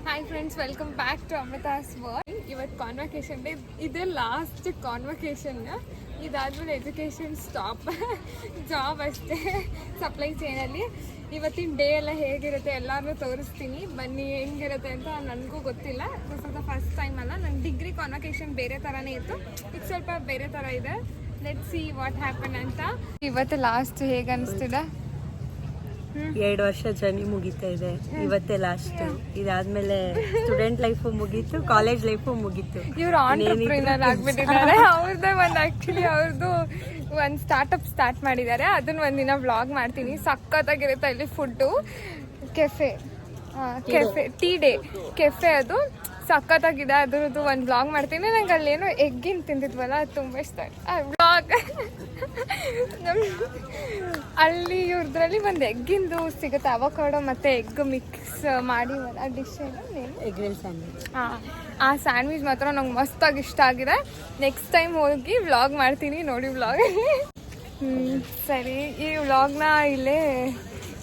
Hi friends, welcome back to Amrita's world. ಇವತ್ತು convocation day, ಇದೇ last convocation. ಇದಾದ್ಮೇಲೆ education stop, job ಅಷ್ಟೇ supply ಚೈನಲ್ಲಿ. ಇವತ್ತಿನ ಡೇ ಎಲ್ಲ ಹೇಗಿರುತ್ತೆ ಎಲ್ಲರೂ ತೋರಿಸ್ತೀನಿ, ಬನ್ನಿ ಹೆಂಗಿರುತ್ತೆ ಅಂತ. ನನಗೂ ಗೊತ್ತಿಲ್ಲ, ಸ್ವಲ್ಪ ಫಸ್ಟ್ ಟೈಮ್ ಅಲ್ಲ. ನನ್ನ ಡಿಗ್ರಿ ಕಾನ್ವಕೇಶನ್ ಬೇರೆ ಥರನೇ ಇತ್ತು, ಈಗ ಸ್ವಲ್ಪ ಬೇರೆ ಥರ ಇದೆ. ಲೆಟ್ಸ್ ಸಿ ವಾಟ್ ಹ್ಯಾಪನ್ ಅಂತ. ಇವತ್ತು ಲಾಸ್ಟ್ ಹೇಗೆ ಅನಿಸ್ತಿದೆ? 2 ವರ್ಷ ಜರ್ನಿ ಮುಗಿತಾ ಇದೆ, ಇವತ್ತೇ ಲಾಸ್ಟ್. ಇದಾದ್ಮೇಲೆ ಸ್ಟೂಡೆಂಟ್ ಲೈಫು ಮುಗೀತು, ಕಾಲೇಜ್ ಲೈಫು ಮುಗೀತು. ಇವ್ರು ಆಂಟ್ರಪ್ರಿನರ್ ಆಗ್ಬಿಟ್ಟಿದ್ದಾರೆ. ಅವ್ರದ್ದೇ ಅವ್ರದ್ದು ಒಂದು ಸ್ಟಾರ್ಟಪ್ ಸ್ಟಾರ್ಟ್ ಮಾಡಿದ್ದಾರೆ. ಅದನ್ನ ಒಂದಿನ ವ್ಲಾಗ್ ಮಾಡ್ತೀನಿ. ಸಖತ್ತಾಗಿರುತ್ತೆ ಅಲ್ಲಿ food. Cafe tea day cafe, ಅದು ಸಖತ್ತಾಗಿದೆ. ಅದ್ರದ್ದು ಒಂದು ವ್ಲಾಗ್ ಮಾಡ್ತೀನಿ. ನಂಗೆ ಅಲ್ಲೇನೋ ಎಗ್ಗಿನ ತಿಂದಿದ್ವಲ್ಲ, ಅದು ತುಂಬ ಇಷ್ಟ ಆ ವ್ಲಾಗ್. ಅಲ್ಲಿ ಇವ್ರದ್ರಲ್ಲಿ ಒಂದು ಎಗ್ಗಿಂದು ಸಿಗುತ್ತೆ, ಅವಕಾಡೋ ಮತ್ತು ಎಗ್ ಮಿಕ್ಸ್ ಮಾಡಿ ಆ ಡಿಶ್ ಎಗ್ ರೋಲ್ ಸ್ಯಾಂಡ್ವಿಚ್. ಆ ಸ್ಯಾಂಡ್ವಿಚ್ ಮಾತ್ರ ನಂಗೆ ಮಸ್ತಾಗಿ ಇಷ್ಟ ಆಗಿದೆ. ನೆಕ್ಸ್ಟ್ ಟೈಮ್ ಹೋಗಿ ವ್ಲಾಗ್ ಮಾಡ್ತೀನಿ, ನೋಡಿ ವ್ಲಾಗ್. ಸರಿ, ಈ ವ್ಲಾಗ್ನ ಇಲ್ಲೇ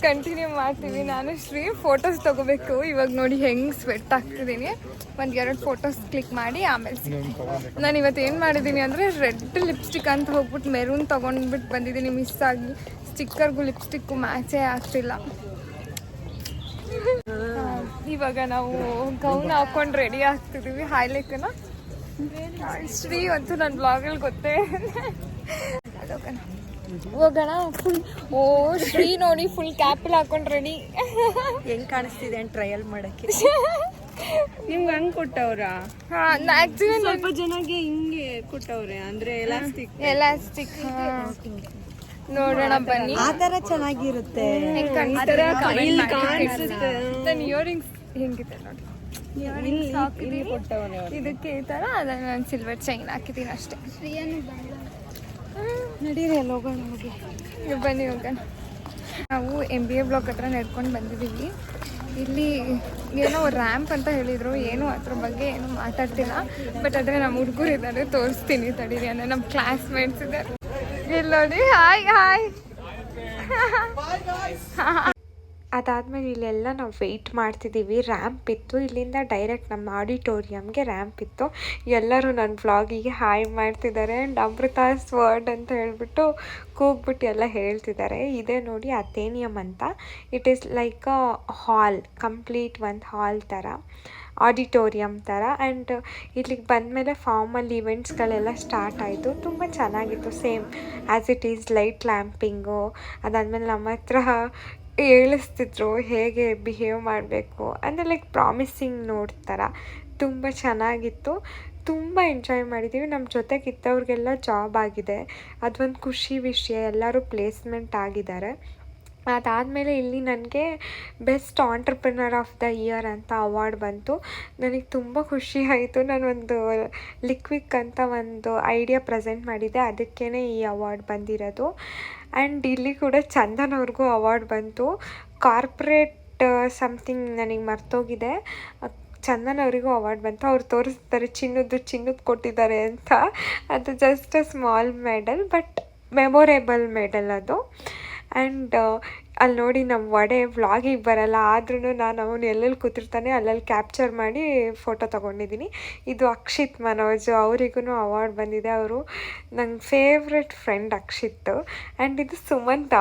ಕಂಟಿನ್ಯೂ ಮಾಡ್ತೀವಿ. ನಾನು ಶ್ರೀ ಫೋಟೋಸ್ ತೊಗೋಬೇಕು. ಇವಾಗ ನೋಡಿ ಹೆಂಗೆ ಸ್ವೆಟ್ ಆಗ್ತಿದ್ದೀನಿ. 1-2 ಫೋಟೋಸ್ ಕ್ಲಿಕ್ ಮಾಡಿ ಆಮೇಲೆ ನಾನು ಇವತ್ತು ಏನು ಮಾಡಿದ್ದೀನಿ ಅಂದರೆ, ರೆಡ್ ಲಿಪ್ಸ್ಟಿಕ್ ಅಂತ ಹೋಗ್ಬಿಟ್ಟು ಮೆರೂನ್ ತೊಗೊಂಡ್ಬಿಟ್ಟು ಬಂದಿದ್ದೀನಿ. ಮಿಸ್ ಆಗಿ ಸ್ಟಿಕ್ಕರ್ಗೂ ಲಿಪ್ಸ್ಟಿಕ್ಕು ಮ್ಯಾಚೇ ಆಗ್ತಿಲ್ಲ. ಇವಾಗ ನಾವು ಗೌನ್ ಹಾಕೊಂಡು ರೆಡಿ ಆಗ್ತಿದ್ದೀವಿ. ಹಾಯ್ಲಿಕ್ಕನ ಶ್ರೀ ಅಂತೂ ನನ್ನ ಬ್ಲಾಗಲ್ಲಿ ಗೊತ್ತೇ. ಹೋಗೋಣ. ಫುಲ್ ಶ್ರೀ ನೋಡಿ ಫುಲ್ ಕ್ಯಾಪಲ್ ಹಾಕೊಂಡು ರೆಡಿ. ಹೆಂಗ್ ಕಾಣಿಸ್ತಿದೆ ಅಂತ ಟ್ರಯಲ್ ಮಾಡಕ್ಕೆ ನಿಮ್ಗೆ ಹಂಗ್ ಕೊಟ್ಟವ್ರ? ಆಕ್ಚುಲಿ ಸ್ವಲ್ಪ ಜನಗೆ ಹಿಂಗೆ ಕೊಟ್ಟವ್ರೆ, ಅಂದ್ರೆ ಎಲಾಸ್ಟಿಕ್. ನೋಡೋಣ ಬನ್ನಿ. ಆ ತರ ಚೆನ್ನಾಗಿರುತ್ತೆ. ನನ್ನ ಇಯರಿಂಗ್ಸ್ ಹೆಂಗಿದೆ ನೋಡಿ. ಇದಕ್ಕೆ ಈ ಥರ ಅದನ್ನು ನಾನು ಸಿಲ್ವರ್ ಚೈನ್ ಹಾಕಿದ್ದೀನಿ ಅಷ್ಟೇ. ನಡೀರಿ ಅಲ್ಲಿ ಹೋಗೋಣ. ಬನ್ನಿ ಹೋಗೋಣ. ನಾವು MBA ಬ್ಲಾಕ್ ಹತ್ರ ನಡ್ಕೊಂಡು ಬಂದಿದ್ದೀವಿ. ಇಲ್ಲಿ ಏನೋ ರ್ಯಾಂಪ್ ಅಂತ ಹೇಳಿದರು, ಏನು ಅದ್ರ ಬಗ್ಗೆ ಏನೂ ಮಾತಾಡ್ತಿಲ್ಲ. ಬಟ್ ಆದರೆ ನಮ್ಮ ಹುಡುಗರು ಇದ್ದಾರೆ, ತೋರಿಸ್ತೀನಿ ತಡೀರಿ. ಅಂದರೆ ನಮ್ಮ ಕ್ಲಾಸ್ಮೇಟ್ಸ್ ಇದ್ದಾರೆ. ಇಲ್ಲಿ ನೋಡಿ. ಹಾಯ್ ಅದಾದಮೇಲೆ ಇಲ್ಲೆಲ್ಲ ನಾವು ವೆಯ್ಟ್ ಮಾಡ್ತಿದ್ದೀವಿ. ರ್ಯಾಂಪ್ ಇತ್ತು, ಇಲ್ಲಿಂದ ಡೈರೆಕ್ಟ್ ನಮ್ಮ ಆಡಿಟೋರಿಯಮ್ಗೆ ರ್ಯಾಂಪ್ ಇತ್ತು. ಎಲ್ಲರೂ ನನ್ನ ವ್ಲಾಗಿಗೆ ಹಾಯ್ ಮಾಡ್ತಿದ್ದಾರೆ. ಆ್ಯಂಡ್ ಅಮೃತಾಸ್ ವರ್ಡ್ ಅಂತ ಹೇಳ್ಬಿಟ್ಟು ಕೂಗ್ಬಿಟ್ಟು ಎಲ್ಲ ಹೇಳ್ತಿದ್ದಾರೆ. ಇದೇ ನೋಡಿ ಅಥೇನಿಯಮ್ ಅಂತ. It is like a hall, complete ಒಂದು ಹಾಲ್ ಥರ, ಆಡಿಟೋರಿಯಮ್ ಥರ. ಆ್ಯಂಡ್ ಇಲ್ಲಿಗೆ ಬಂದಮೇಲೆ ಫಾರ್ಮಲ್ ಈವೆಂಟ್ಸ್ಗಳೆಲ್ಲ ಸ್ಟಾರ್ಟ್ ಆಯಿತು. ತುಂಬ ಚೆನ್ನಾಗಿತ್ತು, same as it is light lamping. ಅದಾದಮೇಲೆ ನಮ್ಮ ಹತ್ರ ಹೇಳಿಸ್ತಿದ್ರು ಹೇಗೆ ಬಿಹೇವ್ ಮಾಡಬೇಕು ಅಂದರೆ, ಲೈಕ್ ಪ್ರಾಮಿಸಿಂಗ್ ನೋಟ್ ಥರ. ತುಂಬ ಚೆನ್ನಾಗಿತ್ತು, ತುಂಬ ಎಂಜಾಯ್ ಮಾಡಿದ್ದೀವಿ. ನಮ್ಮ ಜೊತೆಗಿದ್ದವ್ರಿಗೆಲ್ಲ ಜಾಬ್ ಆಗಿದೆ, ಅದೊಂದು ಖುಷಿ ವಿಷಯ. ಎಲ್ಲರೂ ಪ್ಲೇಸ್ಮೆಂಟ್ ಆಗಿದ್ದಾರೆ. ಅದಾದಮೇಲೆ ಇಲ್ಲಿ ನನಗೆ best entrepreneur of the year ಅಂತ ಅವಾರ್ಡ್ ಬಂತು. ನನಗೆ ತುಂಬ ಖುಷಿ ಆಯಿತು. ನಾನೊಂದು ಲಿಕ್ವಿಕ್ ಅಂತ ಒಂದು ಐಡಿಯಾ ಪ್ರೆಸೆಂಟ್ ಮಾಡಿದ್ದೆ, ಅದಕ್ಕೇ ಈ ಅವಾರ್ಡ್ ಬಂದಿರೋದು. ಆ್ಯಂಡ್ ಇಲ್ಲಿ ಕೂಡ ಚಂದನ್ ಅವ್ರಿಗೂ ಅವಾರ್ಡ್ ಬಂತು. ಕಾರ್ಪೊರೇಟ್ ಸಮಥಿಂಗ್ ನನಗೆ ಮರ್ತೋಗಿದೆ. ಚಂದನ್ ಅವರಿಗೂ ಅವಾರ್ಡ್ ಬಂತು. ಅವ್ರು ತೋರಿಸ್ತಾರೆ ಚಿನ್ನದ ಕೊಟ್ಟಿದ್ದಾರೆ ಅಂತ. ಅದು just a small medal, but memorable medal ಅದು. ಆ್ಯಂಡ್ ಅಲ್ಲಿ ನೋಡಿ, ನಮ್ಮ ವಡೆ ವ್ಲಾಗಿಗೆ ಬರಲ್ಲ, ಆದ್ರೂ ನಾನು ಅವನು ಎಲ್ಲೆಲ್ಲಿ ಕೂತಿರ್ತಾನೆ ಅಲ್ಲಲ್ಲಿ ಕ್ಯಾಪ್ಚರ್ ಮಾಡಿ ಫೋಟೋ ತೊಗೊಂಡಿದ್ದೀನಿ. ಇದು ಅಕ್ಷಿತ್ ಮನೋಜ್, ಅವರಿಗೂ ಅವಾರ್ಡ್ ಬಂದಿದೆ. ಅವರು ನಂಗೆ ಫೇವ್ರೆಟ್ ಫ್ರೆಂಡ್ ಅಕ್ಷಿತ್. ಆ್ಯಂಡ್ ಇದು ಸುಮಂತ್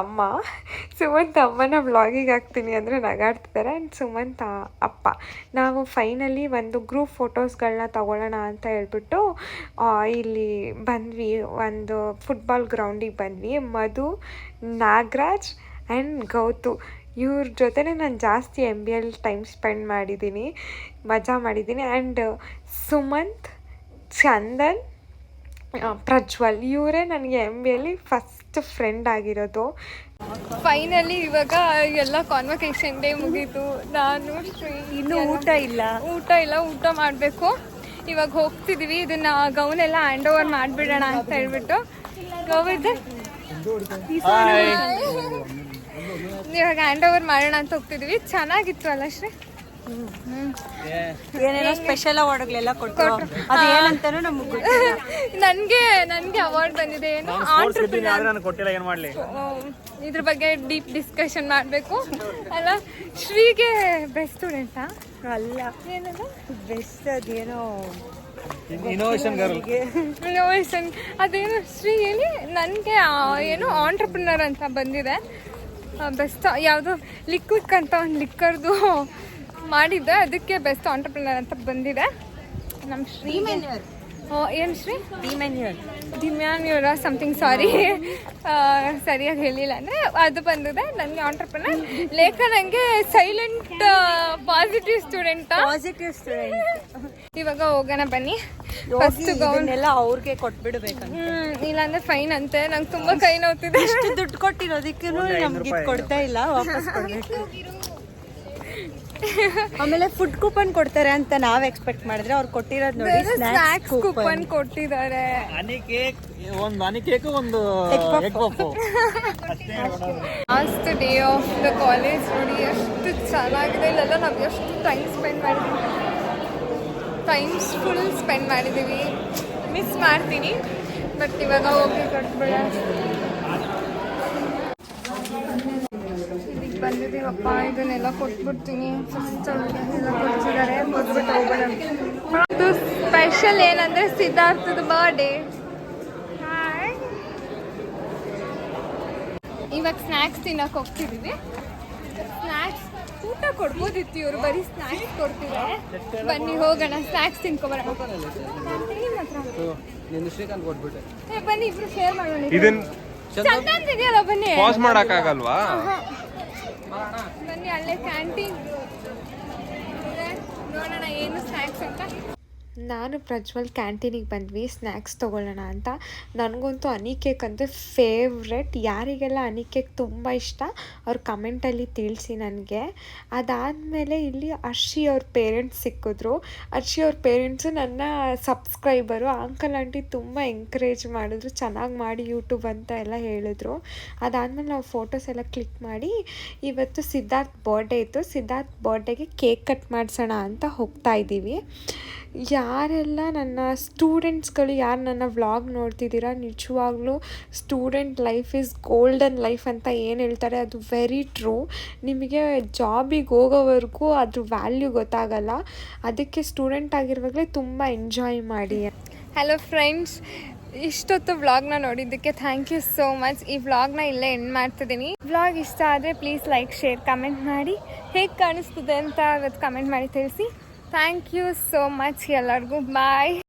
ಅಮ್ಮನ ವ್ಲಾಗಿಗೆ ಹಾಕ್ತೀನಿ ಅಂದರೆ ನಗಾಡ್ತಿದ್ದಾರೆ. ಆ್ಯಂಡ್ ಸುಮಂತ್ ಅಪ್ಪ. ನಾವು ಫೈನಲಿ ಒಂದು ಗ್ರೂಪ್ ಫೋಟೋಸ್ಗಳನ್ನ ತಗೊಳ್ಳೋಣ ಅಂತ ಹೇಳ್ಬಿಟ್ಟು ಇಲ್ಲಿ ಬಂದ್ವಿ. ಒಂದು ಫುಟ್ಬಾಲ್ ಗ್ರೌಂಡಿಗೆ ಬಂದ್ವಿ. ಮಧು, ನಾಗರಾಜ್ ಆ್ಯಂಡ್ ಗೌತು, ಇವ್ರ ಜೊತೆನೇ ನಾನು ಜಾಸ್ತಿ MBAಲ್ಲಿ ಟೈಮ್ ಸ್ಪೆಂಡ್ ಮಾಡಿದ್ದೀನಿ, ಮಜಾ ಮಾಡಿದ್ದೀನಿ. ಆ್ಯಂಡ್ ಸುಮಂತ್, ಚಂದನ್, ಪ್ರಜ್ವಲ್, ಇವರೇ ನನಗೆ MBAಲ್ಲಿ ಫಸ್ಟ್ ಫ್ರೆಂಡ್ ಆಗಿರೋದು. ಫೈನಲಿ ಇವಾಗ ಎಲ್ಲ ಕಾನ್ವಕೇಶನ್ ಡೇ ಮುಗೀತು. ನಾನು ಇನ್ನೂ ಊಟ ಇಲ್ಲ, ಊಟ ಮಾಡಬೇಕು. ಇವಾಗ ಹೋಗ್ತಿದ್ದೀವಿ. ಇದನ್ನು ಗೌನೆಲ್ಲ ಹ್ಯಾಂಡ್ ಓವರ್ ಮಾಡಿಬಿಡೋಣ ಅಂತ ಹೇಳ್ಬಿಟ್ಟು. ಗೌವಿದೆ ಇವಾಗ ಹ್ಯಾಂಡ್ ಓವರ್ ಮಾಡೋಣ ಅಂತ ಹೋಗ್ತಿದ್ದೀವಿ. ಚೆನ್ನಾಗಿತ್ತು ಅಲ್ಲ ಶ್ರೀ? ಏನೇನೋ ಸ್ಪೆಷಲ್ ಅವಾರ್ಡ್ಗಳೆಲ್ಲ ಕೊಟ್ಟು ಅದು ಏನಂತಾನೂ ನಮಗೆ ಗೊತ್ತಿಲ್ಲ. ನನಗೆ ಅವಾರ್ಡ್ ಬಂದಿದೆ ಏನು ಇದ್ರ ಬಗ್ಗೆ ಡೀಪ್ ಡಿಸ್ಕಷನ್ ಮಾಡಬೇಕು ಅಲ್ಲ. ಶ್ರೀಗೆ ಬೆಸ್ಟ್ ಸ್ಟೂಡೆಂಟಾ ಅಲ್ಲ, ಏನಲ್ಲ ಬೆಸ್ಟ್ ಅದೇನೋ ಇನ್ನೋವೇಷನ್ ಇನ್ನೋವೇಷನ್ ಅದೇನು ಶ್ರೀ ಹೇಳಿ ನನಗೆ ಏನು ಆಂಟ್ರಪ್ರಿನರ್ ಅಂತ ಬಂದಿದೆ. ಬೆಸ್ಟ್ ಯಾವುದೋ ಲಿಕ್ವಿಕ್ ಅಂತ ಒಂದು ಲಿಕ್ಕರ್ದು ಮಾಡಿದ್ದೆ, ಅದಕ್ಕೆ ಬೆಸ್ಟ್ ಆಂಟ್ರಪ್ರಿನರ್ ಅಂತ ಬಂದಿದೆ. ನಮ್ಮ ಶ್ರೀ ಏನು ಶ್ರೀ ಡಿಮ್ಯಾನ್ಯೂರ ಸಮಥಿಂಗ್ ಸಾರಿ ಸರಿಯಾಗಿ ಹೇಳಿಲ್ಲ ಅಂದರೆ ಅದು ಬಂದಿದೆ ನನಗೆ ಆಂಟ್ರಪ್ರಿನರ್. ಲೇಖ ನನಗೆ ಸೈಲೆಂಟ್ ಪಾಸಿಟಿವ್ ಸ್ಟೂಡೆಂಟಾ. ಇವಾಗ ಹೋಗೋಣ ಬನ್ನಿ. ಫಸ್ಟ್ ಗೌನ್ ಎಲ್ಲ ಅವ್ರಿಗೆ ಕೊಟ್ಬಿಡ್ಬೇಕಂತ. ಇಲ್ಲಾಂದ್ರೆ ಫೈನ್ ಅಂತೆ. ನಂಗೆ ತುಂಬಾ ಕೈ ನೋವ್ತಿದೆ. ಇಷ್ಟು ದುಡ್ಡು ಕೊಟ್ಟಿರೋದಕ್ಕೂ ನಮ್ಗೆ ಇದು ಕೊಡ್ತಾ ಇಲ್ಲ, ವಾಪಸ್ ಕೊಡ್ಬೇಕು. ಆಮೇಲೆ ಫುಡ್ ಕೂಪನ್ ಕೊಡ್ತಾರೆ ಅಂತ ನಾವ್ ಎಕ್ಸ್ಪೆಕ್ಟ್ ಮಾಡಿದ್ರೆ ಅವ್ರು ಕೊಟ್ಟಿರೋದು ನೋಡಿ ಸ್ನಾಕ್ಸ್ ಕೂಪನ್ ಕೊಟ್ಟಿದ್ದಾರೆ. Last day of the college ನೋಡಿ ಎಷ್ಟು ಚೆನ್ನಾಗಿದೆ. ಇಲ್ಲೆಲ್ಲ ನಾವು ಎಷ್ಟು ಟೈಮ್ ಸ್ಪೆಂಡ್ ಮಾಡಿದ್ದೀವಿ, ಟೈಮ್ಸ್ ಫುಲ್ ಸ್ಪೆಂಡ್ ಮಾಡಿದ್ದೀವಿ. ಮಿಸ್ ಮಾಡ್ತೀನಿ, ಬಟ್ ಇವಾಗ ಹೋಗಿ ಕೊಟ್ಬಿಡ. ಇದಕ್ಕೆ ಬಂದಿದ್ದೀವಪ್ಪ, ಇದನ್ನೆಲ್ಲ ಕೊಟ್ಬಿಡ್ತೀನಿ. ಎಲ್ಲ ಕೊಡ್ತಿದ್ದಾರೆ, ಕೊಟ್ಬಿಟ್ಟು ಹೋಗೋಣ. ಇದು ಸ್ಪೆಷಲ್ ಏನಂದರೆ ಸಿದ್ಧಾರ್ಥದ ಬರ್ಡೇ. ಇವಾಗ ಸ್ನ್ಯಾಕ್ಸ್ ತಿನ್ನಕ್ಕೆ ಹೋಗ್ತಿದ್ದೀವಿ. ಸ್ನ್ಯಾಕ್ಸ್ ಊಟ ಕೊಡ್ಬೋದಿತ್ತು, ಇವರು ಬರೀ ಸ್ನ್ಯಾಕ್ಸ್ ಕೊಡ್ತಿದ್ದಾರೆ. ಬನ್ನಿ ಹೋಗೋಣ, ಸ್ನ್ಯಾಕ್ಸ್ ತಿನ್ಕೊಬರೋಣ. ಬನ್ನಿ ಇಬ್ರು ಶೇರ್ ಮಾಡೋಣ. ಚಂದನ್ ಇದೆಯಲ್ಲ, ಬನ್ನಿ. ಪಾಸ್ ಮಾಡಕ್ಕಾಗಲ್ವಾ? ಬನ್ನಿ, ಅಲ್ಲೇ ಕ್ಯಾಂಟೀನ್ ನೋಡೋಣ ಏನು ಸ್ನ್ಯಾಕ್ಸ್ ಅಂತ. ನಾನು ಪ್ರಜ್ವಲ್ ಕ್ಯಾಂಟೀನಿಗೆ ಬಂದ್ವಿ ಸ್ನ್ಯಾಕ್ಸ್ ತೊಗೊಳ್ಳೋಣ ಅಂತ. ನನಗಂತೂ ಹನಿ ಕೇಕ್ ಅಂದರೆ ಫೇವ್ರೆಟ್. ಯಾರಿಗೆಲ್ಲ ಹನಿ ಕೇಕ್ ತುಂಬ ಇಷ್ಟ ಅವ್ರು ಕಮೆಂಟಲ್ಲಿ ತಿಳಿಸಿ ನನಗೆ. ಅದಾದಮೇಲೆ ಇಲ್ಲಿ ಅರ್ಷಿ ಅವ್ರ ಪೇರೆಂಟ್ಸ್ ಸಿಕ್ಕಿದ್ರು. ಅರ್ಷಿ ಅವ್ರ ಪೇರೆಂಟ್ಸು ನನ್ನ ಸಬ್ಸ್ಕ್ರೈಬರು. ಅಂಕಲ್ ಆಂಟಿ ತುಂಬ ಎಂಕರೇಜ್ ಮಾಡಿದ್ರು, ಚೆನ್ನಾಗಿ ಮಾಡಿ ಯೂಟ್ಯೂಬ್ ಅಂತ ಎಲ್ಲ ಹೇಳಿದ್ರು. ಅದಾದಮೇಲೆ ನಾವು ಫೋಟೋಸ್ ಎಲ್ಲ ಕ್ಲಿಕ್ ಮಾಡಿ ಇವತ್ತು ಸಿದ್ಧಾರ್ಥ್ ಬರ್ಡೇ ಇತ್ತು. ಸಿದ್ಧಾರ್ಥ್ ಬರ್ಡೇಗೆ ಕೇಕ್ ಕಟ್ ಮಾಡಿಸೋಣ ಅಂತ ಹೋಗ್ತಾ ಇದ್ದೀವಿ. ಯಾರೆಲ್ಲ ನನ್ನ ಸ್ಟೂಡೆಂಟ್ಸ್ಗಳು ಯಾರು ನನ್ನ ವ್ಲಾಗ್ ನೋಡ್ತಿದ್ದೀರಾ, ನಿಜವಾಗ್ಲೂ student life is golden life ಅಂತ ಏನು ಹೇಳ್ತಾರೆ ಅದು ವೆರಿ ಟ್ರೂ. ನಿಮಗೆ ಜಾಬಿಗೆ ಹೋಗೋವರೆಗೂ ಅದ್ರ ವ್ಯಾಲ್ಯೂ ಗೊತ್ತಾಗಲ್ಲ. ಅದಕ್ಕೆ ಸ್ಟೂಡೆಂಟ್ ಆಗಿರುವಾಗಲೇ ತುಂಬ ಎಂಜಾಯ್ ಮಾಡಿ. ಹಲೋ ಫ್ರೆಂಡ್ಸ್, ಇಷ್ಟೊತ್ತು ವ್ಲಾಗ್ನ ನೋಡಿದ್ದಕ್ಕೆ ಥ್ಯಾಂಕ್ ಯು ಸೋ ಮಚ್. ಈ ವ್ಲಾಗ್ನ ಇಲ್ಲೇ ಎಂಡ್ ಮಾಡ್ತಿದ್ದೀನಿ. ವ್ಲಾಗ್ ಇಷ್ಟ ಆದರೆ ಪ್ಲೀಸ್ ಲೈಕ್, ಶೇರ್, ಕಮೆಂಟ್ ಮಾಡಿ. ಹೇಗೆ ಕಾಣಿಸ್ತದೆ ಅಂತ ಇವತ್ತು ಕಮೆಂಟ್ ಮಾಡಿ ತಿಳಿಸಿ. ಥ್ಯಾಂಕ್ ಯು ಸೋ ಮಚ್ ಎಲ್ಲರಿಗೂ. ಬಾಯ್.